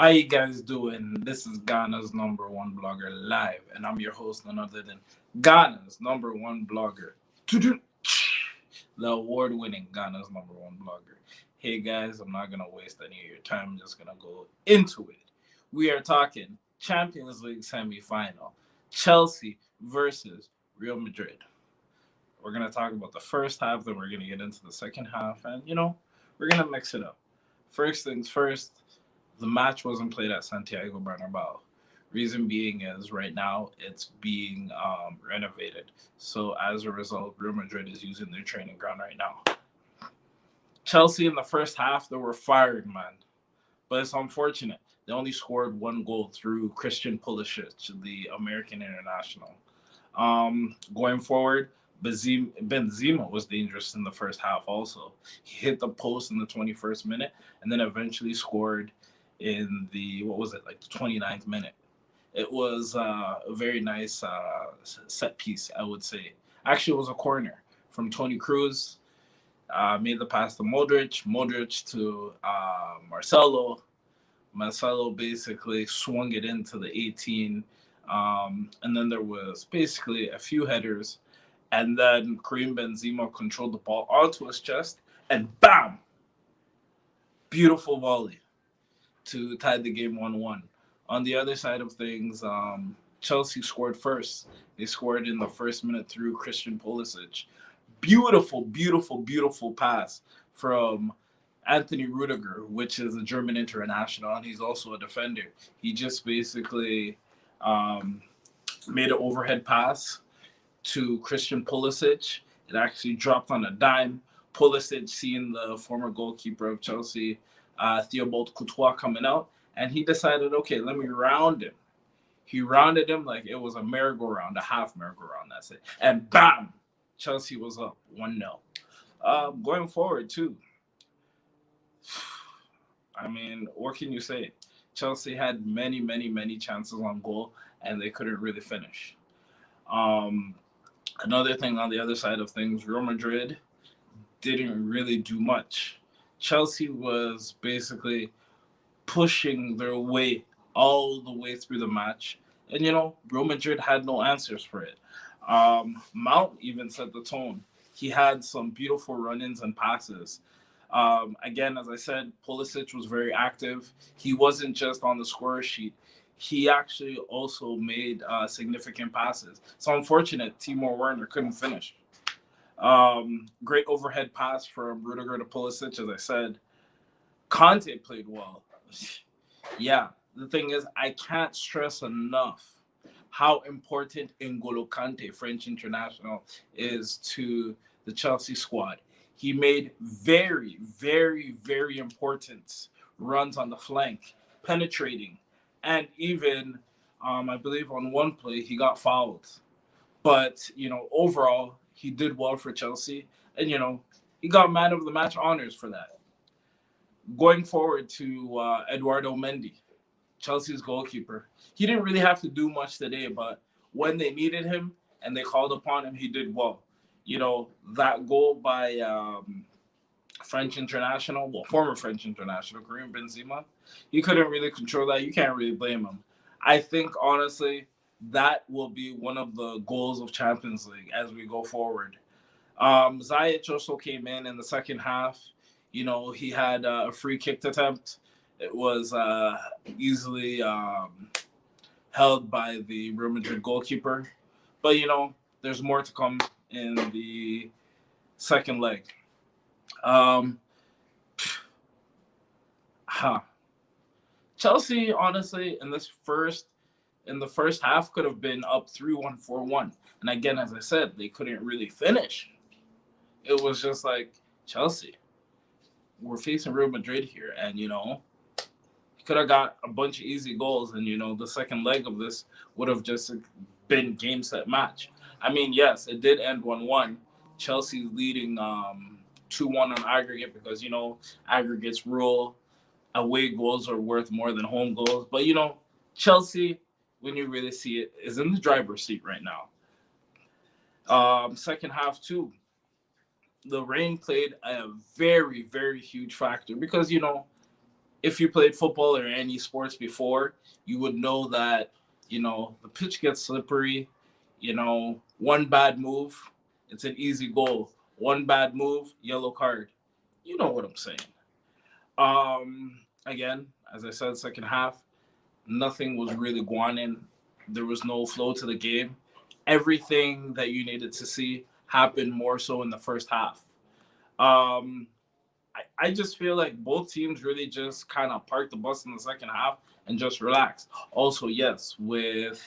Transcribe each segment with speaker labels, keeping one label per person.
Speaker 1: How you guys doing? This is Ghana's number one blogger live, and I'm your host, none other than Ghana's number one blogger, the award-winning Ghana's number one blogger. Hey guys, I'm not gonna waste any of your time. I'm just gonna go into it. We are talking Champions League semi-final, Chelsea versus Real Madrid. We're gonna talk about the first half, then we're gonna get into the second half, and we're gonna mix it up. First things first, the match wasn't played at Santiago Bernabeu. Reason being is right now it's being renovated. So as a result, Real Madrid is using their training ground right now. Chelsea in the first half, they were fired, man. But it's unfortunate. They only scored one goal through Christian Pulisic, the American international. Going forward, Benzema was dangerous in the first half also. He hit the post in the 21st minute and then eventually scored in the, what was it, like the 29th minute. It was a very nice set piece, I would say. Actually, it was a corner from Tony Cruz. Made the pass to Modric to Marcelo. Marcelo basically swung it into the 18. And then there was basically a few headers. And then Karim Benzema controlled the ball onto his chest. And bam! Beautiful volley to tie the game 1-1. On the other side of things, Chelsea scored first. They scored in the first minute through Christian Pulisic. Beautiful, beautiful, beautiful pass from Anthony Rudiger, which is a German international, and he's also a defender. He just basically made an overhead pass to Christian Pulisic. It actually dropped on a dime. Pulisic, seeing the former goalkeeper of Chelsea, Thibaut Courtois, coming out, and he decided, okay, let me round him. He rounded him like it was a merry-go-round, a half merry-go-round, that's it. And bam! Chelsea was up 1-0. Going forward, too, I mean, what can you say? Chelsea had many, many, many chances on goal, and they couldn't really finish. Another thing on the other side of things, Real Madrid didn't really do much. Chelsea was basically pushing their way all the way through the match. And, Real Madrid had no answers for it. Mount even set the tone. He had some beautiful run-ins and passes. Again, as I said, Pulisic was very active. He wasn't just on the score sheet. He actually also made significant passes. It's unfortunate Timo Werner couldn't finish. Great overhead pass from Rudiger to Pulisic, as I said. Conte played well. Yeah, the thing is, I can't stress enough how important N'Golo Kante, French international, is to the Chelsea squad. He made very, very, very important runs on the flank, penetrating, and even, I believe on one play, he got fouled. But, overall, he did well for Chelsea, and, he got man of the match honors for that. Going forward to Eduardo Mendy, Chelsea's goalkeeper. He didn't really have to do much today, but when they needed him and they called upon him, he did well. That goal by French international, well, former French international, Karim Benzema, he couldn't really control that. You can't really blame him. I think, honestly, that will be one of the goals of Champions League as we go forward. Ziyech also came in the second half. He had a free kick attempt. It was easily held by the Real Madrid goalkeeper. But, there's more to come in the second leg. Chelsea, honestly, in the first half could have been up 3-1, 4-1. And again, as I said, they couldn't really finish. It was just like, Chelsea, we're facing Real Madrid here. And, could have got a bunch of easy goals. And, the second leg of this would have just been game, set, match. I mean, yes, it did end 1-1. Chelsea leading 2-1 on aggregate because, aggregates rule. Away goals are worth more than home goals. But, Chelsea, when you really see it, is in the driver's seat right now. Second half, too. The rain played a very, very huge factor because, if you played football or any sports before, you would know that, the pitch gets slippery. One bad move, it's an easy goal. One bad move, yellow card. You know what I'm saying. Again, as I said, second half, nothing was really going in. There was no flow to the game. Everything that you needed to see happened more so in the first half. Um, I just feel like both teams really just kind of parked the bus in the second half and just relaxed. Also, yes, with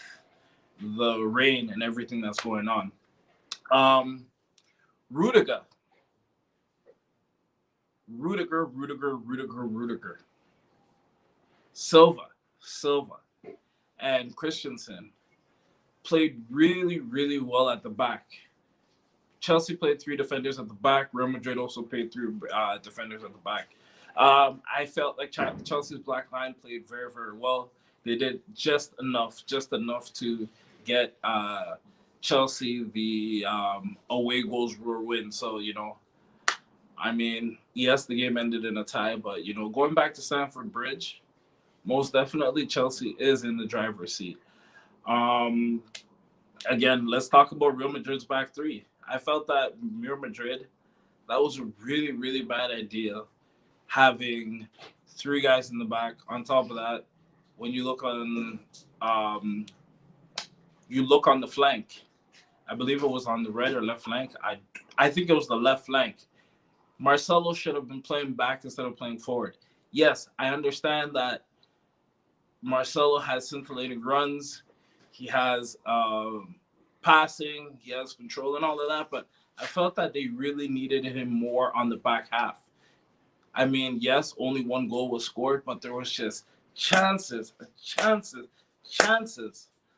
Speaker 1: the rain and everything that's going on. Um, Rudiger, Rudiger, Silva, and Christensen played really, really well at the back. Chelsea played three defenders at the back. Real Madrid also played three defenders at the back. I felt like Chelsea's black line played very, very well. They did just enough to get Chelsea the away goals were win. So, I mean, yes, the game ended in a tie, but, going back to Stamford Bridge, most definitely Chelsea is in the driver's seat. Um, Again, let's talk about Real Madrid's back three. I felt that Real Madrid, that was a really, really bad idea having three guys in the back. On top of that, when um, you look on the flank, I believe it was on the right or left flank. I think it was the left flank. Marcelo should have been playing back instead of playing forward. Yes, I understand that Marcelo has scintillating runs. He has passing. He has control and all of that. But I felt that they really needed him more on the back half. I mean, yes, only one goal was scored, but there was just chances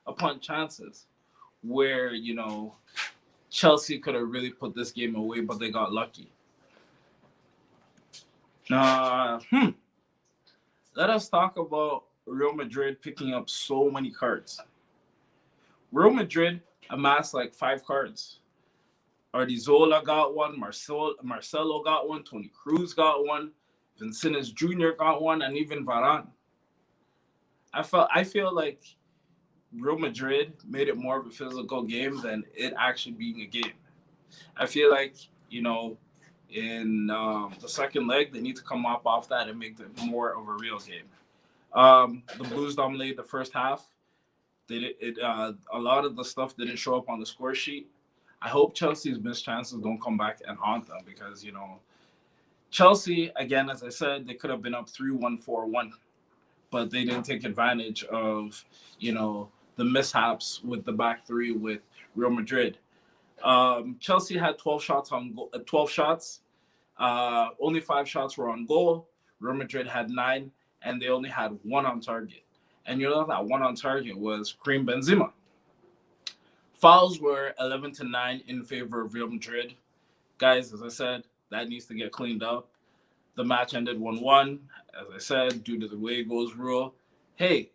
Speaker 1: upon chances where, Chelsea could have really put this game away, but they got lucky. Uh, hmm. Let us talk about Real Madrid picking up so many cards. Real Madrid amassed like 5 cards. Ardizola got one, Marcelo got one, Tony Cruz got one, Vinicius Jr. got one, and even Varane. I feel like Real Madrid made it more of a physical game than it actually being a game. I feel like, in the second leg, they need to come up off that and make it more of a real game. The Blues dominated the first half. A lot of the stuff didn't show up on the score sheet. I hope Chelsea's missed chances don't come back and haunt them because, Chelsea, again, as I said, they could have been up 3-1, 4-1, but they didn't take advantage of, the mishaps with the back three with Real Madrid. Chelsea had 12 shots on 12 shots. Only 5 shots were on goal. Real Madrid had 9, and they only had 1 on target. And that 1 on target was Karim Benzema. Fouls were 11-9 in favor of Real Madrid. Guys, as I said, that needs to get cleaned up. The match ended 1-1, as I said, due to the way it goes rule. Hey,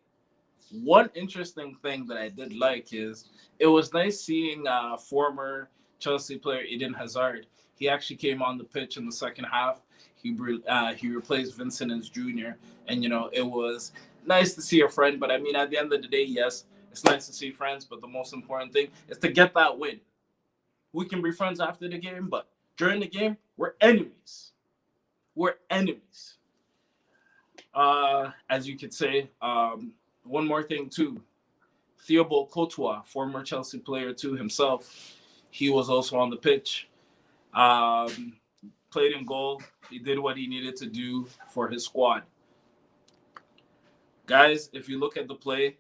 Speaker 1: one interesting thing that I did like is it was nice seeing former Chelsea player Eden Hazard. He actually came on the pitch in the second half. He replaced Vincent Jr. And, it was nice to see a friend. But, I mean, at the end of the day, yes, it's nice to see friends. But the most important thing is to get that win. We can be friends after the game, but during the game, we're enemies. We're enemies. As you could say, one more thing, too. Thibaut Courtois, former Chelsea player, too, himself, he was also on the pitch. Played in goal. He did what he needed to do for his squad. Guys, if you look at the play,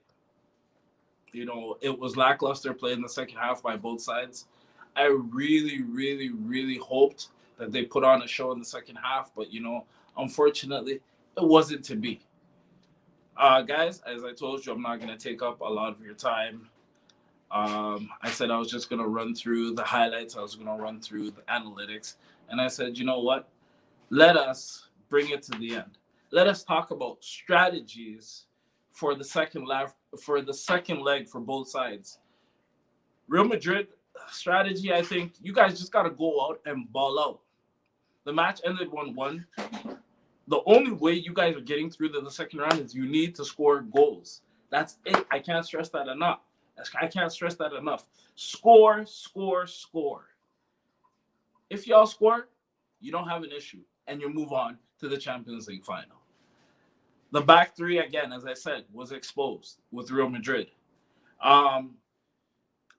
Speaker 1: it was lackluster play in the second half by both sides. I really, really, really hoped that they put on a show in the second half, but, unfortunately, it wasn't to be. Guys, as I told you, I'm not going to take up a lot of your time. I said I was just going to run through the highlights. I was going to run through the analytics. And I said, you know what? Let us bring it to the end. Let us talk about strategies for the second leg for both sides. Real Madrid strategy, I think you guys just got to go out and ball out. The match ended 1-1. The only way you guys are getting through to the second round is you need to score goals. That's it. I can't stress that enough. I can't stress that enough. Score, score, score. If y'all score, you don't have an issue, and you move on to the Champions League final. The back three, again, as I said, was exposed with Real Madrid. Um,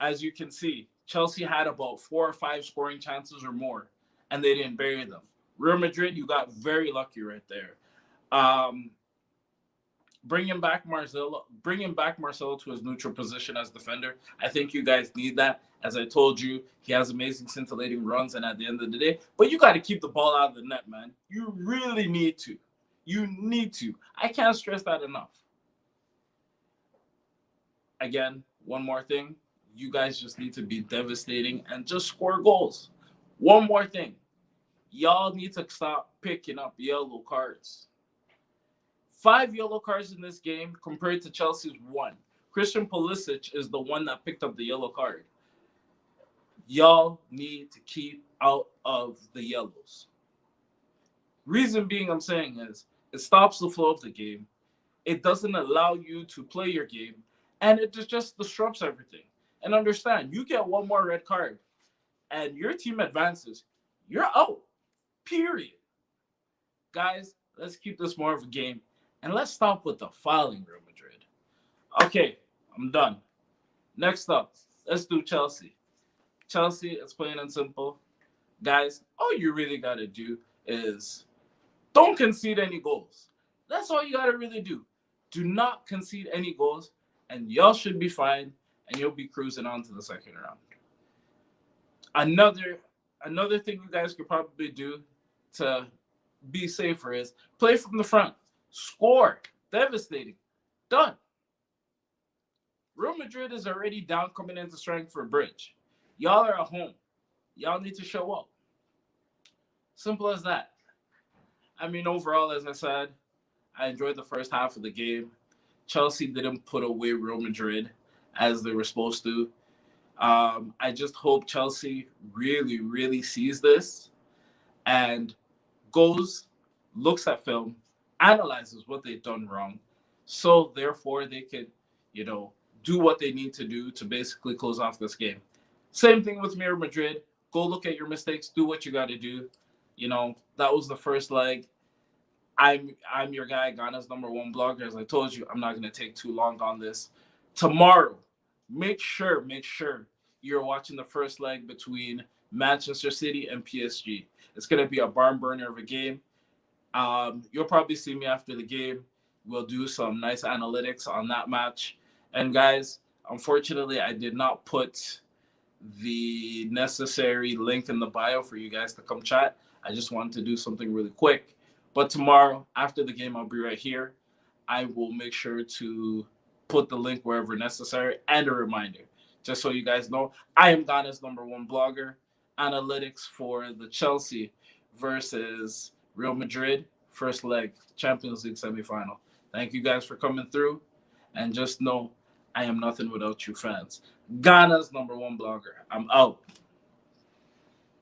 Speaker 1: as you can see, Chelsea had about 4 or 5 scoring chances or more, and they didn't bury them. Real Madrid, you got very lucky right there. Um, bringing back Marcelo to his neutral position as defender. I think you guys need that. As I told you, he has amazing scintillating runs, and at the end of the day, but you got to keep the ball out of the net, man. You really need to. You need to. I can't stress that enough. Again, one more thing. You guys just need to be devastating and just score goals. One more thing. Y'all need to stop picking up yellow cards. 5 yellow cards in this game compared to Chelsea's 1. Christian Pulisic is the one that picked up the yellow card. Y'all need to keep out of the yellows. Reason being I'm saying is it stops the flow of the game. It doesn't allow you to play your game, and it just disrupts everything. And understand, you get one more red card and your team advances, you're out. Period. Guys, let's keep this more of a game. And let's stop with the fouling, Real Madrid. Okay, I'm done. Next up, let's do Chelsea. Chelsea, it's plain and simple. Guys, all you really got to do is don't concede any goals. That's all you got to really do. Do not concede any goals, and y'all should be fine, and you'll be cruising on to the second round. Another thing you guys could probably do to be safer is play from the front. Score. Devastating. Done. Real Madrid is already down coming into strength for bridge. Y'all are at home. Y'all need to show up. Simple as that. I mean, overall, as I said, I enjoyed the first half of the game. Chelsea didn't put away Real Madrid as they were supposed to. I just hope Chelsea really, really sees this and goes, looks at film, analyzes what they've done wrong, so therefore they could, do what they need to do to basically close off this game. Same thing with Real Madrid. Go look at your mistakes, do what you got to do. That was the first leg. I'm your guy, Ghana's #1 blogger. As I told you, I'm not going to take too long on this. Tomorrow, make sure you're watching the first leg between Manchester City and PSG. It's going to be a barn burner of a game. You'll probably see me after the game. We'll do some nice analytics on that match. And guys, unfortunately, I did not put the necessary link in the bio for you guys to come chat. I just wanted to do something really quick. But tomorrow, after the game, I'll be right here. I will make sure to put the link wherever necessary and a reminder. Just so you guys know, I am Ghana's #1 blogger. Analytics for the Chelsea versus Real Madrid first leg Champions League semifinal. Thank you guys for coming through. And just know, I am nothing without you fans. Ghana's #1 blogger. I'm out.